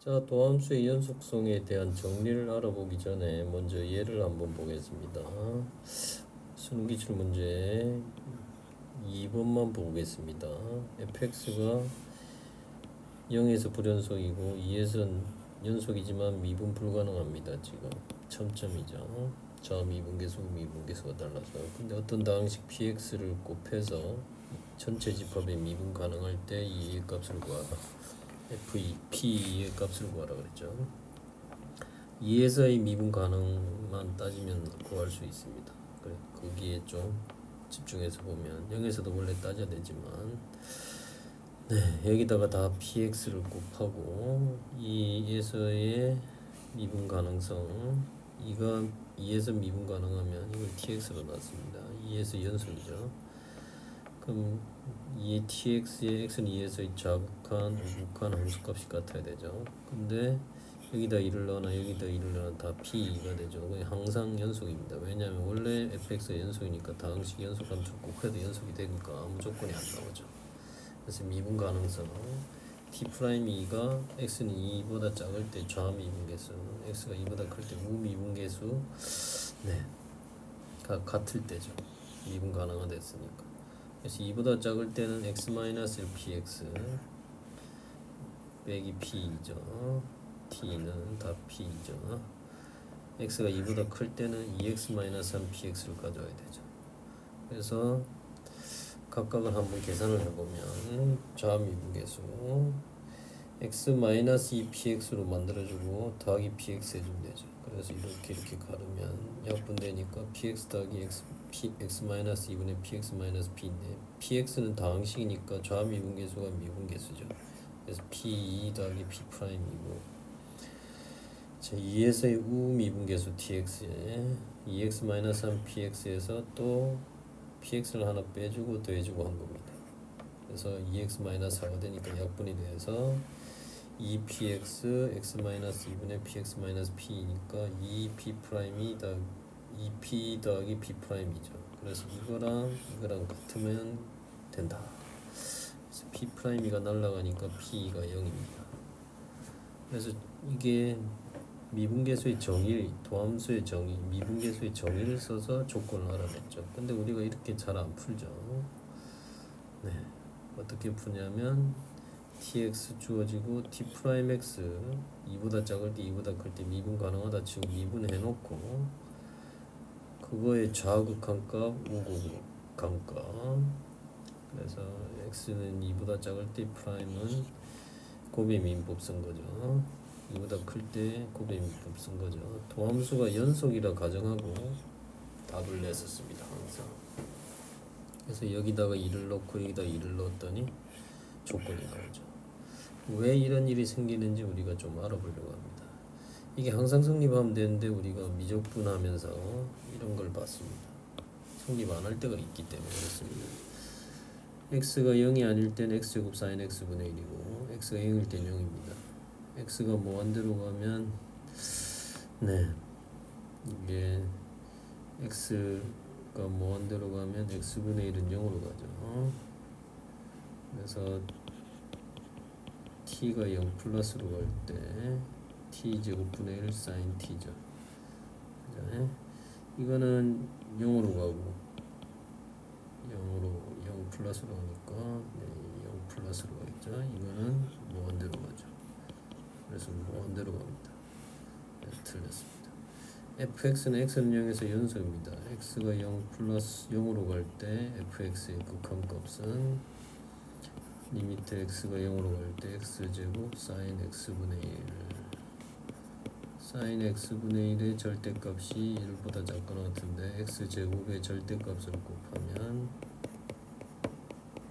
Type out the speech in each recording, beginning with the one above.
자, 도함수의 연속성에 대한 정리를 알아보기 전에 먼저 예를 한번 보겠습니다. 수능기출 문제 2번만 보겠습니다. fx가 0에서 불연속이고 2에서는 연속이지만 미분 불가능합니다. 지금 첨점이죠. 자, 미분계수가 달라서. 근데 어떤 당식 px를 곱해서 전체 집합의 미분 가능할 때 이 값을 구하라. P의 값을 구하라 그랬죠. 2에서의 미분 가능만 따지면 구할 수 있습니다. 그래, 거기에 좀 집중해서 보면 0에서도 원래 따져야 되지만 여기다가 다 px를 곱하고 2에서의 미분 가능성, 이가 2에서 미분 가능하면 이걸 tx로 놨습니다. 2에서 연속이죠. 그럼 이 tx의 x는 2에서의 자극한, 우극한 함수값이 같아야 되죠. 근데 여기다 1을 넣거나 여기다 1을 넣으면 다 p가 되죠. 그냥 항상 연속입니다. 왜냐하면 원래 fx가 연속이니까 다항식 연속 함수 곱해도 연속이 되니까 아무 조건이 안 나오죠. 그래서 미분 가능성 t'2가 x는 2보다 작을 때 좌미분계수, x가 2보다 클 때 우미분계수 같을 때죠. 미분 가능화 됐으니까. 그래서 2보다 작을 때는 x-px 빼기 p죠. t는 다 p죠. x가 2보다 클 때는 2x-3px를 가져와야 되죠. 그래서 각각을 한번 계산을 해보면 좌미분계수 x-2px로 만들어주고 더하기 px 해주면 되죠. 그래서 이렇게 가르면 약분되니까 px 더하기 x-2분의 px-p인데 px는 다항식이니까 좌미분계수가 미분계수죠. 그래서 p2 더하기 p'이고, 자, 2에서의 우미분계수 tx에 2x-3px에서 또 px를 하나 빼주고 더해주고 한 겁니다. 그래서 2x-4가 되니까 약분이 돼서 2px x-2분의 px-p니까 2p 더하기 p'이죠. 그래서 이거랑 같으면 된다. 그래서 p'이가 날아가니까 p가 0입니다. 그래서 이게 미분계수의 정의, 도함수의 정의, 미분계수의 정의를 써서 조건을 알아냈죠. 근데 우리가 이렇게 잘 안 풀죠. 어떻게 푸냐면 tx 주어지고 t'x 2보다 작을 때 2보다 클 때 미분 가능하다 치고 미분해놓고 그거의 좌극한 값, 우극한 값, 그래서 x는 2보다 작을 때 프라임은 곱의 민법 쓴 거죠. 2보다 클 때 곱의 민법 쓴 거죠. 도함수가 연속이라 가정하고 답을 냈었습니다. 항상. 그래서 여기다가 2를 넣고 여기다 2를 넣었더니 조건이 나오죠. 왜 이런 일이 생기는지 우리가 좀 알아보려고 합니다. 이게 항상 성립하면 되는데 우리가 미적분하면서 이런 걸 봤습니다. 성립 안 할 때가 있기 때문에 그렇습니다. x가 0이 아닐 땐 x제곱 sin x분의 1이고 x가 0일 땐 0입니다. x가 무한대로 가면 이게 x가 무한대로 가면 x분의 1은 0으로 가죠. 그래서 t가 0 플러스로 갈 때 t제곱분의 1 sin t죠. 이거는 0으로 가고 0 플러스로 가니까 0 플러스로 가겠죠. 이거는 무한대로 가죠. 그래서 무한대로 갑니다. 틀렸습니다. fx는 x는 0에서 연속입니다. x가 0 플러스 0으로 갈 때 fx의 극한값은 리미트 x가 0으로 갈 때 x제곱 sin x분의 1 sin x분의 1의 절대값이 1보다 작거나 같은데 x제곱의 절대값을 곱하면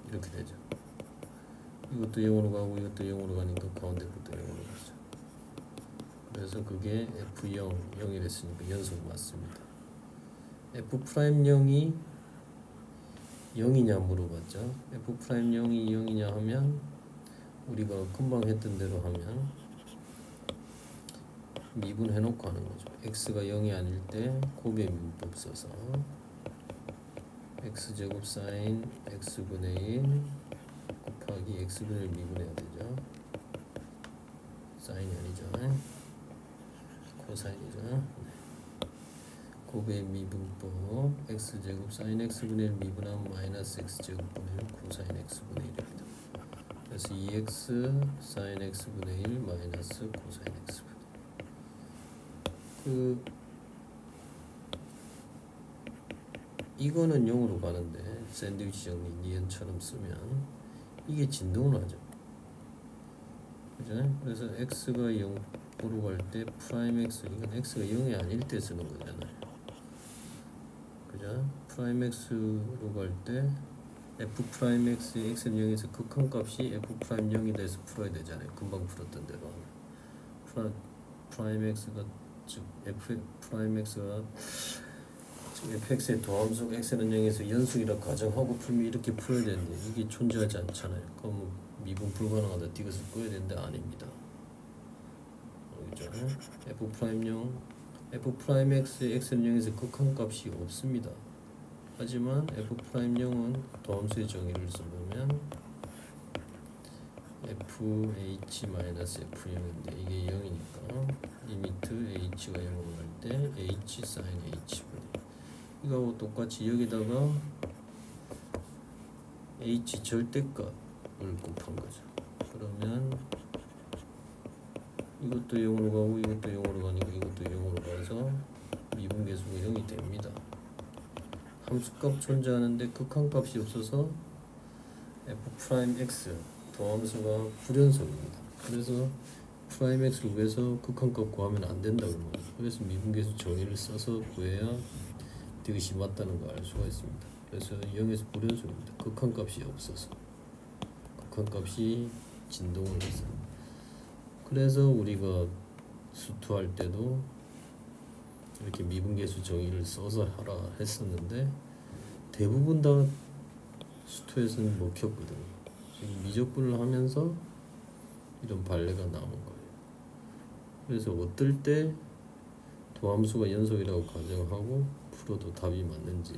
이렇게 되죠. 이것도 0으로 가고 이것도 0으로 가니까 가운데부터 0으로 가죠. 그래서 그게 f0, 0이 됐으니까 연속 맞습니다. f'0이 0이냐 물어봤죠. f'0이 0이냐 하면 우리가 금방 했던 대로 하면 미분해놓고 하는 거죠. x가 0이 아닐 때 곱의 민법 써서 x제곱 sin x분의 1 곱하기 x분의 1 미분해야 되죠. 사인이 아니죠. 코사인이죠. 네. 곱의 미분법 x제곱 사인 x분의 1 미분하면 마이너스 x제곱분의 1 코사인 x분의 1입니다. 그래서 2x 사인 x분의 1 마이너스 코사인 x분의 1. 이거는 0으로 가는데 샌드위치 정리 니은처럼 쓰면 이게 진동을 하죠. 그죠? 그래서 x가 0으로 갈 때 프라임 x, 이건 x가 0이 아닐 때 쓰는 거잖아요. 그죠? 프라임 x로 갈 때 f 프라임 x, x는 0에서 극한값이 f 프라임 0이 돼서 풀어야 되잖아요. 금방 풀었던 대로 프라임 x가 즉 f 프라임 x가 fx의 도함수 x는 0에서 연속이라 가정하고 풀면 이렇게 풀어야 되는데 이게 존재하지 않잖아요. 그럼 미분 불가능하다 디귿을 꺼야 되는데 아닙니다. 그죠? f 프라임 0 f 프라임 x의 x는 0에서 극한값이 없습니다. 하지만 f 프라임 0은 도함수의 정의를 써보면 fh-f0인데 이게 0이니까 리미트 h가 0으로 갈 때 h sin h분의 이거하고 똑같이 여기다가 h 절대값을 곱한 거죠. 그러면 이것도 0으로 가고 이것도 0으로 가니까 이것도 0으로 가서 미분계수가 0이 됩니다. 함수값 존재하는데 극한값이 없어서 f'(x) 도함수가 불연속입니다. 그래서 프라임 x를 구해서 극한값 구하면 안 된다고 합니다. 그래서 미분계수 정의를 써서 구해야 디귿이 맞다는 걸 알 수가 있습니다. 그래서 0에서 불연속입니다. 극한값이 없어서 극한값이 진동을 해서 그래서 우리가 수투할 때도 이렇게 미분계수 정의를 써서 하라 했었는데 대부분 다 수투에서는 먹혔거든요. 지금 미적분을 하면서 이런 발레가 나오는 거예요. 그래서 어떨 때 도함수가 연속이라고 가정하고 풀어도 답이 맞는지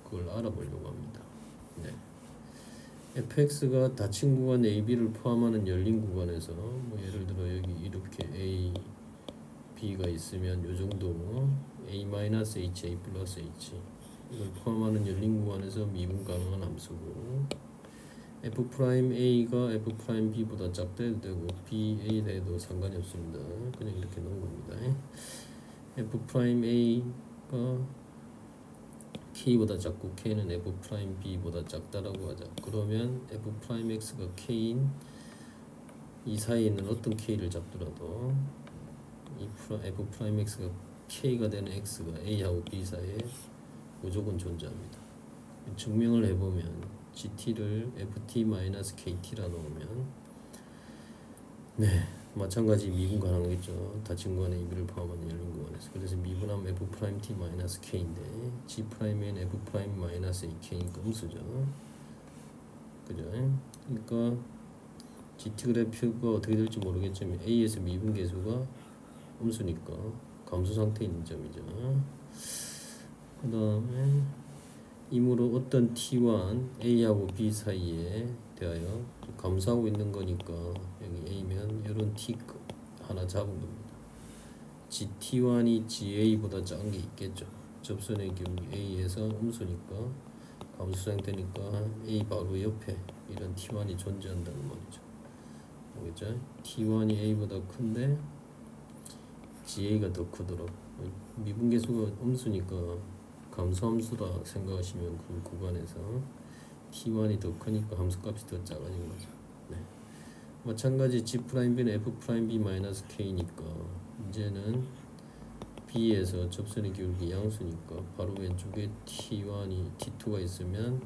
그걸 알아보려고 합니다. 네. fx가 닫힌 구간 AB를 포함하는 열린 구간에서 뭐 예를 들어 여기 이렇게 A, B가 있으면 요 정도 A-H, A 플러스 H 이걸 포함하는 열린 구간에서 미분 가능한 함수고 f'A가 f'B보다 작다 해도 되고 BA라 해도 상관이 없습니다. 그냥 이렇게 넣은 겁니다. f'A가 K보다 작고 K는 f'B보다 작다라고 하자. 그러면 f'X가 K인 이 사이에 있는 어떤 K를 잡더라도 이 f'X가 K가 되는 X가 A하고 B 사이에 무조건 존재합니다. 증명을 해보면 GT를 FT-KT라 놓으면 네 마찬가지 미분 가능하겠죠. 닫힌 구간에 AB를 포함하는 열린 구간에서. 그래서 미분하면 F'T-K인데 G'은 F'-AK니까 음수죠. 그죠? 그러니까 GT 그래프가 어떻게 될지 모르겠지만 A에서 미분 계수가 음수니까 감소 상태에 있는 점이죠. 그 다음에 이므로 어떤 T1 A하고 B 사이에 대하여 감소하고 있는 거니까 여기 A면 이런 T 하나 잡은 겁니다. GT1이 GA보다 작은 게 있겠죠. 접선의 기울기 A에서 음수니까 감소 상태니까 A 바로 옆에 이런 T1이 존재한다는 말이죠. 알겠죠? T1이 A보다 큰데 GA가 더 크도록 미분계수가 음수니까 감소함수라 생각하시면 그 구간에서 T1이 더 크니까 함수값이 더 작아진 거죠. 네. 마찬가지 G'B는 F'B-K니까 이제는 B에서 접선의 기울기 양수니까 바로 왼쪽에 T1이 T2가 있으면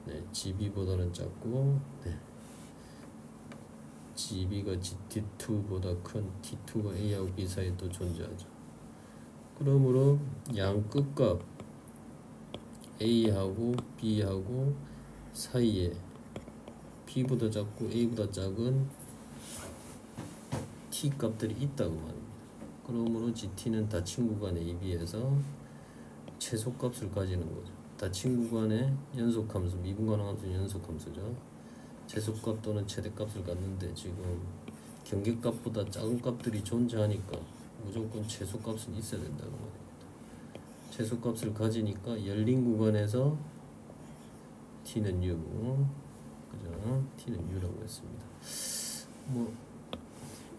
네, GB보다는 작고 네. GB가 GT2보다 큰 T2가 A하고 B 사이에 또 존재하죠. 그러므로 양 끝값 A하고 B하고 사이에 B보다 작고 A보다 작은 T 값들이 있다고 말합니다. 그러므로 GT는 닫힌 구간 AB에서 최소값을 가지는 거죠. 닫힌 구간의 연속함수, 미분 가능함수 연속함수죠. 최소값 또는 최대값을 갖는데 지금 경계값보다 작은 값들이 존재하니까 무조건 최소값은 있어야 된다는 말입니다. 최소값을 가지니까 열린 구간에서 t는 u, 그죠? t는 u라고 했습니다. 뭐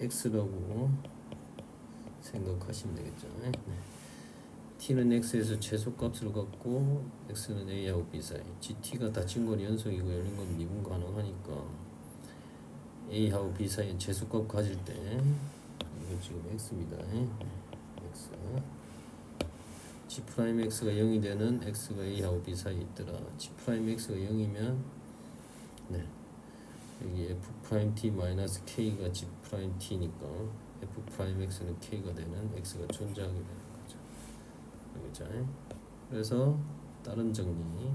x라고 생각하시면 되겠죠. 네. t는 x에서 최소값을 갖고 x는 a하고 b 사이, gt가 닫힌 건 연속이고 열린 건 미분 가능하니까 a하고 b 사이에 최소값 가질 때 이거 지금 x입니다. x g'x가 0이 되는 x가 a하고 b 사이에 있더라. g'x가 0이면 네, 여기 f't-k가 g't니까 f'x는 k가 되는 x가 존재하게 되는 거죠. 알겠죠? 그래서 다른 정리,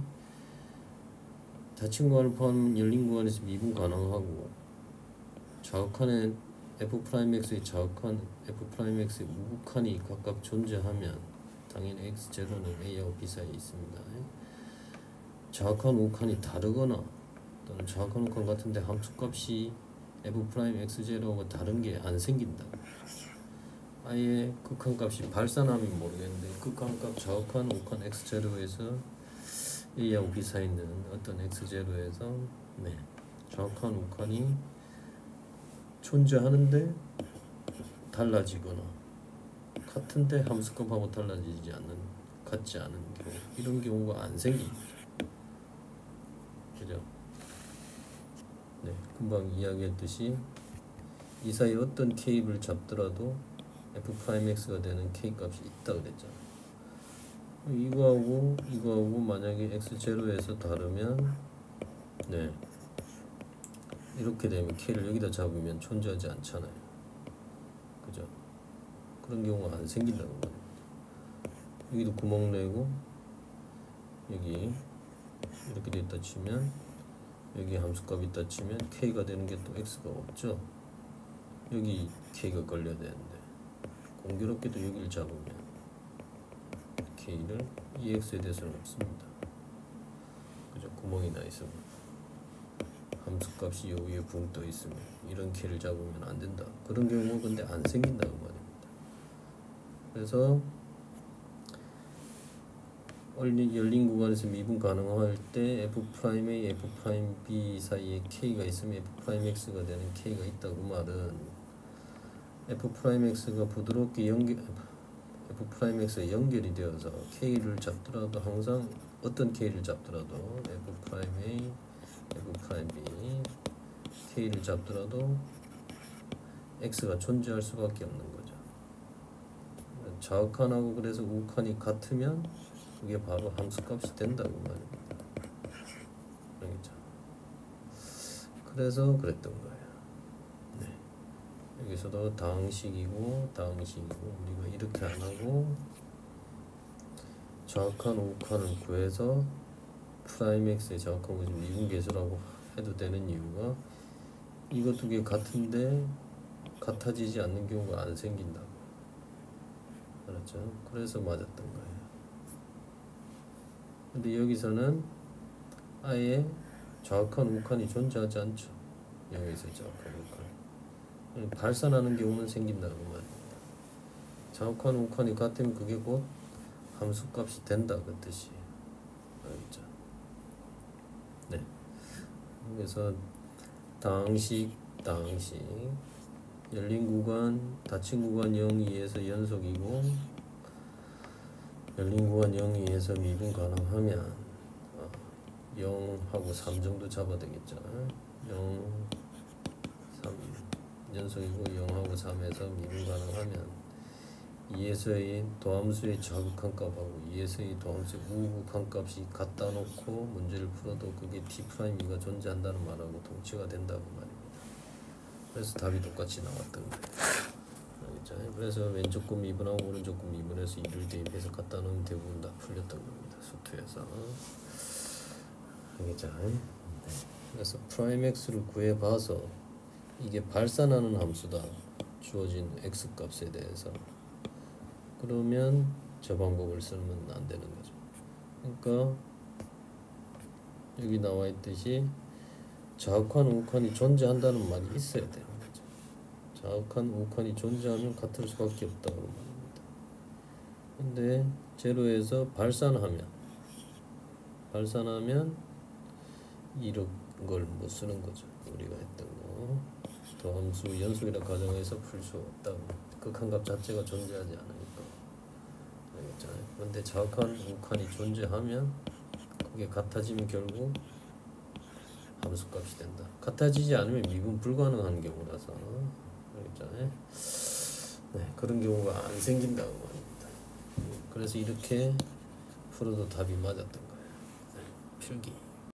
닫힌 구간을 포함한 열린 구간에서 미분 가능하고 좌우칸에 f'x의 좌우칸 f'x의 우극한이 각각 존재하면 당연히 x0는 a하고 b 사이에 있습니다. 좌우칸 우극한이 다르거나 또는 좌우칸 우극한 같은데 함수값이 f'x0하고 다른 게 안 생긴다. 아예 극한값이 발산하면 모르겠는데 극한값 좌우칸 우극한 x0에서 a하고 b 사이에 있는 어떤 x0에서 네, 좌우칸 우극한이 존재하는데 달라지거나 같은데 함수값하고 달라지지 않는, 같지 않은 경우, 이런 경우가 안 생깁니다. 그죠? 네, 금방 이야기했듯이 이 사이 어떤 k를 잡더라도 f'x가 되는 k 값이 있다 그랬잖아. 이거하고 만약에 x0에서 다르면 네, 이렇게 되면 k를 여기다 잡으면 존재하지 않잖아요. 그죠? 그런 경우가 안 생긴다는 말입니다. 여기도 구멍 내고 여기 이렇게 돼 있다 치면 여기 함수값이 있다 치면 k가 되는 게 또 x가 없죠. 여기 k가 걸려야 되는데 공교롭게도 여기를 잡으면 k를 이 x에 대해서는 없습니다. 그죠? 구멍이 나 있으면 함수값이 요 위에 붕 떠 있으면 이런 k를 잡으면 안 된다. 그런 경우는 근데 안 생긴다는 말입니다. 그래서 열린 구간에서 미분 가능할 때 f'A, f'B 사이에 k가 있으면 f'x가 되는 k가 있다고 말은 f'x가 부드럽게 f'x가 연결이 되어서 k를 잡더라도 항상 어떤 k를 잡더라도 f'A, f'B k를 잡더라도 x가 존재할 수밖에 없는 거죠. 좌우칸하고 그래서 우칸이 같으면 그게 바로 함수값이 된다고 말입니다. 알겠죠? 그래서 그랬던 거예요. 네. 여기서도 다항식이고 우리가 이렇게 안 하고 좌우칸 우칸을 구해서 프라임x의 좌우칸 것이 미분계수라고 해도 되는 이유가 이거 두 개 같은데 같아지지 않는 경우가 안 생긴다고. 알았죠? 그래서 맞았던 거예요. 근데 여기서는 아예 좌우칸 우칸이 존재하지 않죠. 여기서 좌우칸 우칸 발산하는 경우는 생긴다는 말입니다. 좌우칸 우칸이 같으면 그게 곧 함수값이 된다 그 뜻이에요. 알겠죠? 네. 그래서 다항식 열린 구간, 닫힌 구간 0, 2에서 연속이고 열린 구간 0, 2에서 미분 가능하면 0하고 3 정도 잡아야 되겠죠. 0, 3 연속이고 0하고 3에서 미분 가능하면 2에서의 도함수의 좌극한 값하고 2에서의 도함수의 우극한 값이 갖다 놓고 문제를 풀어도 그게 T'E가 존재한다는 말하고 동치가 된다고 말입니다. 그래서 답이 똑같이 나왔던 거예요. 알겠죠? 그래서 왼쪽 거 미분하고 오른쪽 거 미분해서 2를 대입해서 갖다 놓으면 대부분 다 풀렸던 겁니다. 수투에서. 알겠죠? 네. 그래서 프라임 x를 구해봐서 이게 발산하는 함수다. 주어진 x 값에 대해서. 그러면 저 방법을 쓰면 안 되는 거죠. 그러니까 여기 나와 있듯이 좌우칸 우극한이 존재한다는 말이 있어야 되는 거죠. 좌우칸, 우칸이 존재하면 같을 수밖에 없다고 말합니다. 근데 제로에서 발산하면 이런 걸 못 쓰는 거죠. 우리가 했던 거. 더함수 연속이라 가정해서 풀 수 없다고. 극한값 자체가 존재하지 않으니까. 알겠잖아요. 근데 좌우칸, 우칸이 존재하면 그게 같아지면 결국 함수값이 된다. 같아지지 않으면 미분 불가능한 경우라서. 알겠잖아요. 네, 그런 경우가 안 생긴다고 말입니다. 그래서 이렇게 풀어도 답이 맞았던 거예요. 네, 필기.